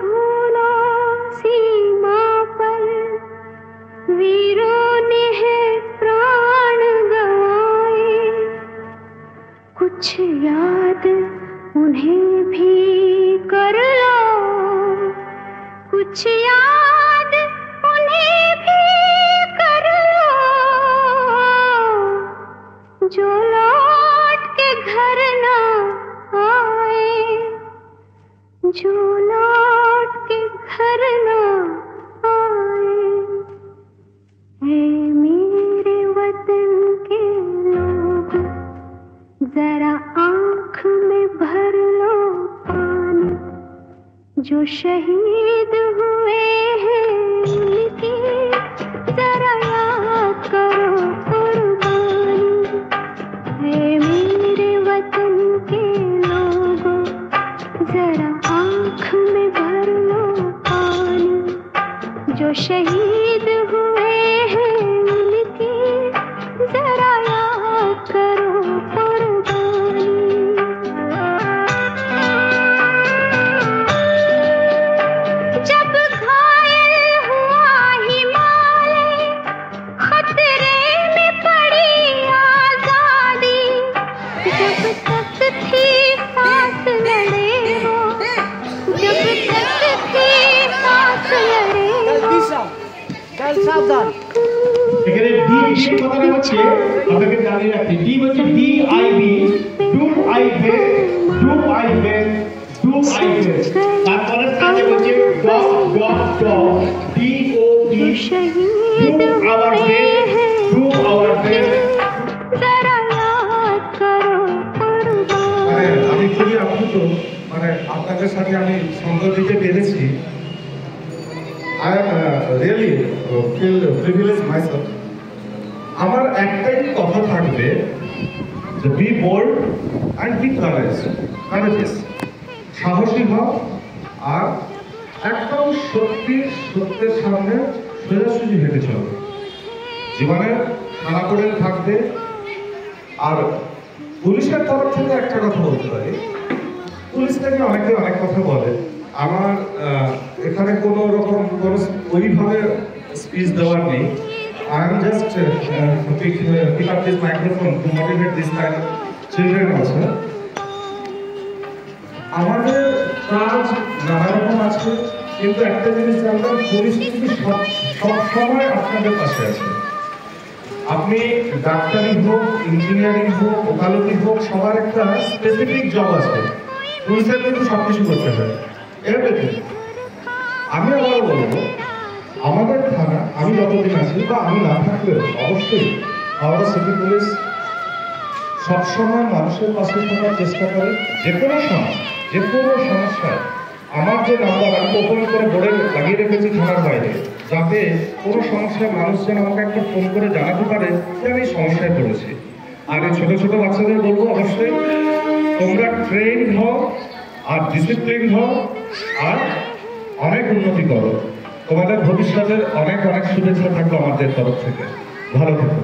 भूलो सीमा पर वीरों ने है प्राण गवाए, कुछ याद उन्हें भी कर लो, कुछ याद उन्हें भी कर लो, जो लौट के घर ना आए, जो लौट के घर ना आए। हे मेरे वतन के लोग, जरा आँख में भर लो पानी, जो शहीद हुए हैं उनकी जरा याद करो कुर्बानी। हे मेरे वतन के लोगों, जरा आँख में भर लो पानी, जो शहीद हुए हैं उनकी जरा याद करो कुर्बानी। जब घायल हुआ हिमालय, खतरे में पड़ी आजादी, जब तक थी सांस लड़े वो, जब तक थी सांस लड़े वो। सावधान এখানে ডি এর কথাটা হচ্ছে আপনাকে জানিয়ে রাখি, ডি হচ্ছে DIB, doom I base, doom I base, doom I base. তারপরে সাথে হচ্ছে dot dot dot DOD, doom our base, doom our base. जरा याद करो कुर्बानी। আমি খুবই আপ্লুত, আপনাদের সাথে আমি সঙ্গ দিতে পেরেছি। I am really feel privileged myself. আমার একটাই কথা থাকবে যে be bold and be courageous, সাহসী হও আর একদম সত্যের সামনে সোজাসুজি হেঁটে চলো। জীবনে খারাপ করে থাকবে। আর পুলিশের তরফ থেকে একটা কথা বলতে পারি, পুলিশ থেকে অনেকে অনেক কথা বলে। আমার এখানে কোনো রকম কোনো ওইভাবে স্পিচ দেওয়ার নেই। I am just pick up this microphone to motivate this kind of children also. আমাদের কাজ নানা রকম আছে, কিন্তু একটা জিনিস জানবেন, পুলিশ কিন্তু সব সময় আপনাদের পাশে আছে। আপনি ডাক্তারি হোক, ইঞ্জিনিয়ারিং হোক, ওকালতি হোক, সবার একটা স্পেসিফিক জব আছে। পুলিশের কিন্তু সবকিছু করতে হয়, এভরিথিং। আমি আবার বলবো, আমাদের থানা, আমি যতদিন আছি বা আমি না থাকলেও অবশ্যই হাওড়া সিটি পুলিশ সবসময় মানুষের পাশে থাকার চেষ্টা করে। যে কোনো সমস্যায় আমার যে নাম্বার আমি ওপেন করে বোর্ডে লাগিয়ে রেখেছি থানার বাইরে, যাতে কোনো সমস্যায় মানুষ যেন আমাকে একটা ফোন করে জানাতে পারে যে আমি সমস্যায় পড়েছি। আর এই ছোটো ছোটো বাচ্চাদের বলবো, অবশ্যই তোমরা ট্রেন হও আর ডিসিপ্লিন হও আর অনেক উন্নতি করো। তোমাদের ভবিষ্যতের অনেক অনেক শুভেচ্ছা থাকবে আমাদের তরফ থেকে। ভালো থেকো।